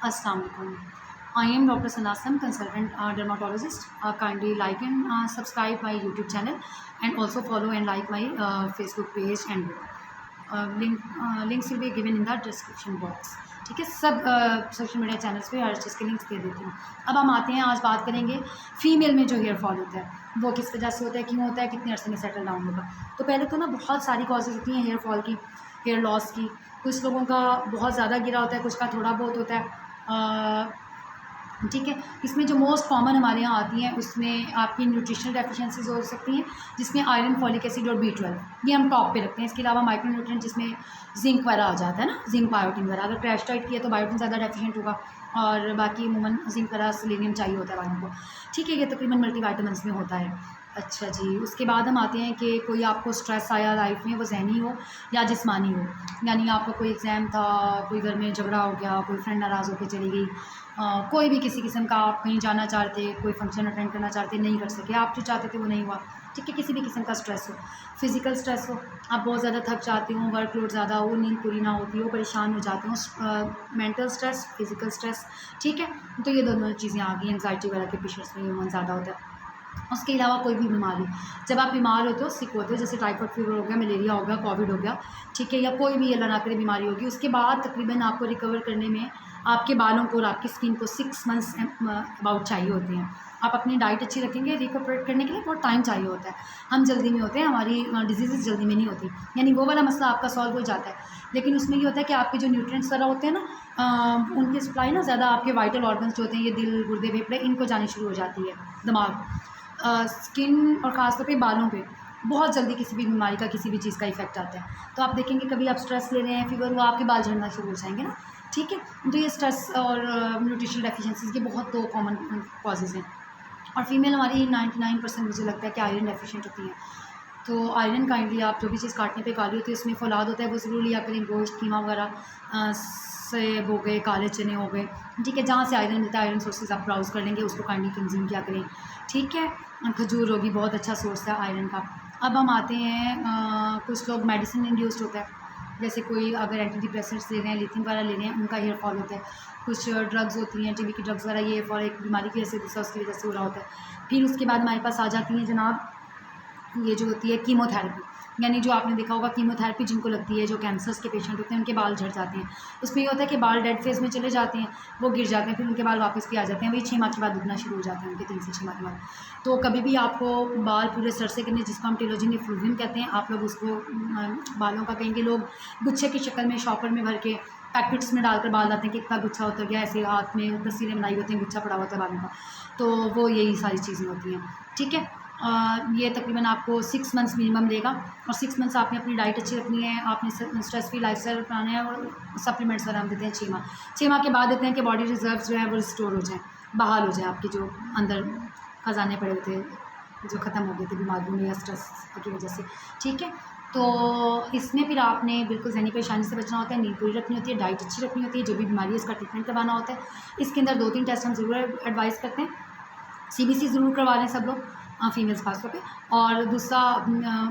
Assalamu alaikum. I am Dr. Sanasam, consultant dermatologist. Kindly like and subscribe my YouTube channel, and also follow and like my Facebook page and links will be given in the description box. ठीक है, सब social media channels पे हर चीज़ के links दे देती हूँ। अब हम आते हैं, आज बात करेंगे फ़ीमेल में जो हेयर फॉल होता है वो किस वजह से होता है, क्यों होता है, कितने अरसे में सेटल डाउन होगा। तो पहले तो ना बहुत सारी कॉजेज़ होती हैं हेयर फॉल की, हेयर लॉस की। कुछ लोगों का बहुत ज़्यादा गिरा होता है, कुछ का थोड़ा बहुत होता है। ठीक है, इसमें जो मोस्ट कॉमन हमारे यहाँ आती हैं उसमें आपकी न्यूट्रिशनल डेफिशिएंसीज हो सकती हैं, जिसमें आयरन, फॉलिक एसिड और B12 ये हम टॉप पे रखते हैं। इसके अलावा माइक्रो न्यूट्रिएंट जिसमें जिंक वगैरह आ जाता है ना, जिंक, बायोटिन वगैरह। अगर क्रैश डाइट की है तो बायोटिन ज़्यादा डेफिशिएंट होगा, और बाकी अमूमन जिंक वगैरह, सेलेनियम चाहिए होता है वालों को। ठीक है, ये तकरीबन मल्टीविटामिन्स में होता है। अच्छा जी, उसके बाद हम आते हैं कि कोई आपको स्ट्रेस आया लाइफ में, वो ज़हनी हो या जिस्मानी हो। यानी आपका कोई एग्ज़ाम था, कोई घर में झगड़ा हो गया, कोई फ्रेंड नाराज़ होकर चली गई, कोई भी किसी किस्म का, आप कहीं जाना चाहते, कोई फंक्शन अटेंड करना चाहते, नहीं कर सके, आप जो चाहते थे वो नहीं हुआ। ठीक है, किसी भी किस्म का स्ट्रेस हो, फिज़िकल स्ट्रेस हो, आप बहुत ज़्यादा थक जाते हो, वर्कलोड ज़्यादा हो, नींद पूरी ना होती हो, परेशान हो जाते हो, मेंटल स्ट्रेस, फिज़िकल स्ट्रेस। ठीक है, तो ये दोनों चीज़ें आ गई। एंग्जाइटी वगैरह के पेशेंट्स में ये ज़्यादा होता है। उसके अलावा कोई भी बीमारी, जब आप बीमार होते हो, सिक होते हो, जैसे टाइफाइड फीवर हो गया, मलेरिया हो गया, कोविड हो गया, ठीक है, या कोई भी अल्लाह ना करे बीमारी होगी, उसके बाद तकरीबन आपको रिकवर करने में आपके बालों को और आपकी स्किन को 6 मंथ्स अबाउट चाहिए होते हैं। आप अपनी डाइट अच्छी रखेंगे, रिकवर करने के लिए बहुत टाइम चाहिए होता है। हम जल्दी में होते हैं, हमारी डिजीज़ जल्दी में नहीं होती, यानी वो वाला मसला आपका सॉल्व हो जाता है। लेकिन उसमें ये होता है कि आपके जो न्यूट्रिएंट्स वगैरह होते हैं ना, उनकी सप्लाई ना ज़्यादा आपके वाइटल ऑर्गन्स जो होते हैं, ये दिल, गुर्दे, फेफड़े, इनको जानी शुरू हो जाती है, दिमाग, स्किन और ख़ास तौर पे बालों पे बहुत जल्दी किसी भी बीमारी का, किसी भी चीज़ का इफ़ेक्ट आता है। तो आप देखेंगे कभी आप स्ट्रेस ले रहे हैं, फ़ीवर हुआ, आपके बाल झड़ना शुरू हो जाएँगे ना। ठीक है, तो ये स्ट्रेस और न्यूट्रिशनल डेफिशिएंसीज़ के बहुत तो कॉमन कॉजेज़ हैं। और फीमेल हमारी 99% मुझे लगता है कि आयरन डेफिशिएंट होती है। तो आयरन काइंडली आप जो भी चीज़ काटने पे काली होती है, उसमें फौलाद होता है, वो ज़रूर लिया करें। गोश्त, कीमा वगैरह, सेब हो गए, काले चने हो गए, ठीक है, जहाँ से आयरन मिलता है, आयरन सोर्सेज आप ब्राउज़ कर लेंगे, उसको काइंडली कंज्यूम किया करें। ठीक है, खजूर होगी, बहुत अच्छा सोर्स है आयरन का। अब हम आते हैं, कुछ लोग मेडिसिन इंड्यूस्ड होता है, जैसे कोई अगर एंटी डिप्रेसेंट्स ले रहे हैं, लिथियम वगैरह ले रहे हैं, उनका हेयर फॉल होता है। कुछ ड्रग्स होती हैं, टीबी की ड्रग्स वगैरह, ये फॉर एक बीमारी की वजह से, दूसरा उसकी वजह से हो रहा होता है। फिर उसके बाद हमारे पास आ जाती हैं जनाब, ये जो होती है कीमोथेरेपी, यानी जो आपने देखा होगा कीमोथेरेपी जिनको लगती है, जो कैंसर्स के पेशेंट होते हैं, उनके बाल झड़ जाते हैं। उसमें ये होता है कि बाल डेड फेज़ में चले जाते हैं, वो गिर जाते हैं, फिर उनके बाल वापस भी आ जाते हैं, वही 6 माह के बाद उगना शुरू हो जाते हैं, उनके 3 से 6 माह के बाद। तो कभी भी आपको बाल पूरे सर से करने, जिसको हम टेलोजिन एफ्लूवियम कहते हैं, आप लोग उसको बालों का कहेंगे लोग, गुच्छे की शक्ल में शॉपर में भर के पैकेट्स में डालकर बाल लाते हैं कि इतना गुच्छा होता गया, ऐसे हाथ में तस्वीरें बनाई होती हैं, गुच्छा पड़ा होता है बालों का। तो वो यही सारी चीज़ें होती हैं। ठीक है, ये तकरीबन आपको 6 मंथ्स मिनिमम लेगा, और 6 मंथ्स आपने अपनी डाइट अच्छी रखनी है, आपने स्ट्रेस फ्री लाइफस्टाइल अपनाना है, और सप्लीमेंट्स वगैरह हम देते हैं 6 माह। 6 माह के बाद देते हैं कि बॉडी रिजर्व्स जो है वो रिस्टोर हो जाएँ, बहाल हो जाए, आपके जो अंदर खजाने पड़े हुए थे, जो ख़त्म हो गए थे बीमारियों में या स्ट्रेस की वजह से। ठीक है, तो इसमें फिर आपने बिल्कुल ज़हनी परेशानी से बचना होता है, नींद पूरी रखनी होती है, डाइट अच्छी रखनी होती है, जो भी बीमारी है इसका ट्रीटमेंट करवाना होता है। इसके अंदर 2-3 टेस्ट हम ज़रूर एडवाइस करते हैं। सीबीसी ज़रूर करवा लें सब लोग, फीमेल्स खास तौर पे। और दूसरा,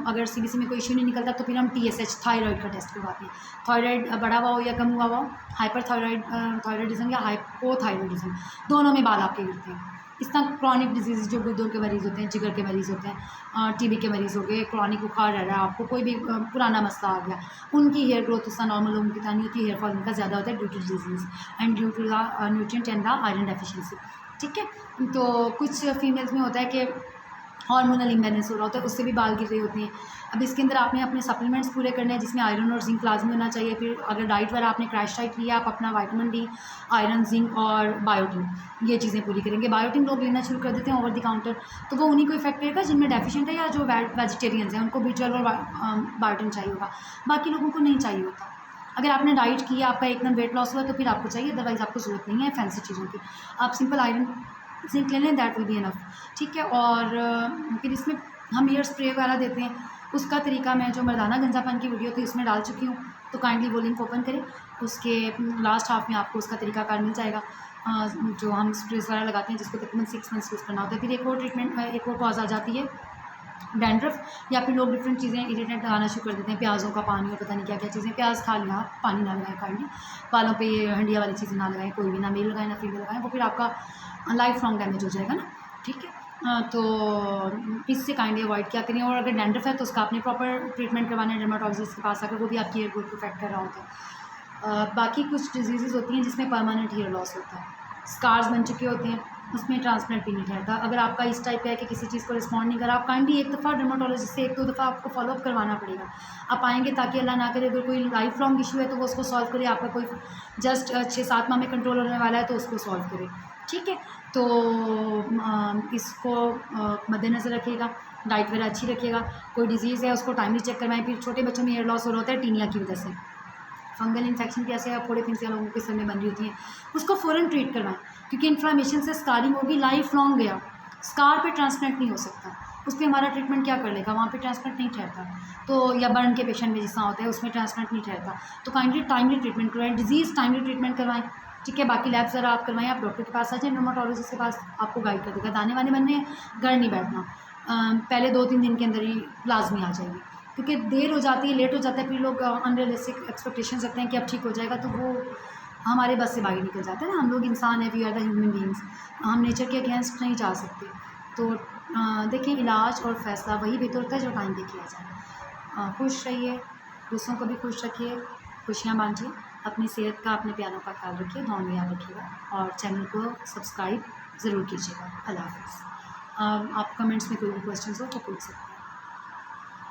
अगर सीबीसी में कोई इश्यू नहीं निकलता तो फिर हम TSH, थायराइड का टेस्ट करवाते हैं। थायराइड बढ़ा हुआ हो या कम हुआ हुआ हो, थायराइडिज़म या हाइपोथायराइडिज़म, दोनों में बाल आपके गिरते हैं। इस तरह क्रॉनिक डिजीज़, जो गुर्दों के मरीज़ होते हैं, जिगर के मरीज़ होते हैं, टीबी के मरीज़ हो गए, क्रॉनिक बुखार रह रहा है आपको, कोई भी पुराना मसला आ गया, उनकी हेयर ग्रोथ उस नॉर्मल लोगों की तरह नहीं होती, हेयर फॉल उनका ज़्यादा होता है due to disease and due to the nutrient and the iron deficiency. ठीक है, तो कुछ फीमेल्स में होता है कि हार्मोनल इम्बैलेंस हो रहा होता है, उससे भी बाल गिर रहे होते हैं। अब इसके अंदर आपने अपने सप्लीमेंट्स पूरे करने हैं, जिसमें आयरन और जिंक लाजमी होना चाहिए। फिर अगर डाइट वाला आपने क्रैश डाइट लिया, आप अपना विटामिन डी, आयरन, जिंक और बायोटिन, ये चीज़ें पूरी करेंगे। बायोटिन लोग लेना शुरू कर देते हैं ओवर द काउंटर, तो वो उन्हीं को इफेक्ट करेगा जिनमें डेफिशिएंट है या जो वेजिटेरियंस हैं, उनको B12 और बायोटिन चाहिए होगा, बाकी लोगों को नहीं चाहिए होता। अगर आपने डाइट की, आपका एकदम वेट लॉस हुआ, तो फिर आपको चाहिए, अदरवाइज़ आपको ज़रूरत नहीं है फैंसी चीज़ों की। आप सिंपल आयरन, जिंक ले लें, दैट विल बी इनफ। ठीक है, और फिर इसमें हम हेयर स्प्रे वगैरह देते हैं। उसका तरीका मैं जो मर्दाना गंजापन की वीडियो थी उसमें डाल चुकी हूँ, तो काइंडली वो लिंक ओपन करें, उसके लास्ट हाफ में आपको उसका तरीकाकार मिल जाएगा। जो हम स्प्रेस वगैरह लगाते हैं, जिसको तकरीबन 6 मंथ्स यूज़ करना होता है। फिर एक और ट्रीटमेंट, एक और कॉज आ जाती है डैंड्रफ या फिर लोग डिफरेंट चीज़ें इरिटेट लगाना शुरू कर देते हैं, प्याज़ों का पानी और पता नहीं क्या क्या चीज़ें। प्याज खा लिया, पानी ना लगाएं काइंडली। बालों पे ये हंडिया वाली चीज़ें ना लगाएं, कोई भी, ना मेल लगाएं ना फीमेल लगाएं, वो फिर आपका लाइफ लॉन्ग डैमेज हो जाएगा ना, ठीक है। तो इससे काइंडली अवॉइड क्या करें। और अगर डैंड्रफ है तो उसका आपने प्रॉपर ट्रीटमेंट करवाना है डर्माटोलॉजिस्ट के पास, अगर वो भी आपकी हेयर ग्रोथ को अफेक्ट कर रहा होता है। बाकी कुछ डिजीज़ होती हैं जिसमें परमानेंट हेयर लॉस होता है, स्कार्स बन चुके होते हैं, उसमें ट्रांसप्लांट भी नहीं ठहरता। अगर आपका इस टाइप का है कि किसी चीज़ को रिस्पॉन्ड नहीं करा, आप काइंडली एक दफ़ा डर्माटोलॉजिस्ट से 1-2 दफ़ा आपको फॉलोअप करवाना पड़ेगा। आप आएँगे ताकि अल्लाह ना करे अगर कोई लाइफ लॉन्ग इशू है तो वो उसको सॉल्व करे, आपका कोई जस्ट 6-7 माह में कंट्रोल होने वाला है तो उसको सॉल्व करे, ठीक है। तो इसको मद्देनज़र रखिएगा, डाइट वगैरह अच्छी रखिएगा। कोई डिज़ीज़ है उसको टाइमली चेक करवाएं। फिर छोटे बच्चों में हेयर लॉस हो रहा होता है टीनिया की वजह से, फंगल इन्फेक्शन की ऐसे फोड़े फिंसियाँ लोगों के सर में बन रही होती हैं, उसको फ़ौरन ट्रीट करवाएं, क्योंकि इन्फ्लामेशन से स्कारिंग होगी, लाइफ लॉन्ग गया। स्कार पे ट्रांसप्लांट नहीं हो सकता, उस पर हमारा ट्रीटमेंट क्या कर लेगा, वहाँ पे ट्रांसप्लांट नहीं ठहरता। तो या बर्न के पेशेंट में जिस होता है उसमें ट्रांसप्लांट नहीं ठहरता। तो काइंडली टाइमली ट्रीटमेंट करवाएं, डिजीज़ टाइमली ट्रीटमेंट करवाएं, ठीक है। बाकी लैब ज़रा आप करवाएं, आप डॉक्टर के पास आ जाएं, डर्माटोलॉजिस्ट के पास, आपको गाइड कर देगा। दाने वाने बनने हैं, घर नहीं बैठना, पहले 2-3 दिन के अंदर ही लाजमी आ जाएगी, क्योंकि देर हो जाती है, लेट हो जाता है, फिर लोग अनरियलिस्टिक एक्सपेक्टेशंस रखते हैं कि अब ठीक हो जाएगा, तो वो हमारे बस से बाहर निकल जाता है ना। हम लोग इंसान हैं, we are the human beings, हम नेचर के अगेंस्ट नहीं जा सकते। तो देखिए, इलाज और फ़ैसला वही बेहतर होता है जो टाइम पे किया जाए। खुश रहिए, दूसरों को भी खुश रखिए, खुशियाँ बाँटिए, अपनी सेहत का, अपने प्यारों का ख्याल रखिए, दुआ में याद रखिएगा और चैनल को सब्सक्राइब ज़रूर कीजिएगा। अल्लाह हाफ़िज़। आप कमेंट्स में कोई भी क्वेश्चंस हो तो पूछ सकते हैं।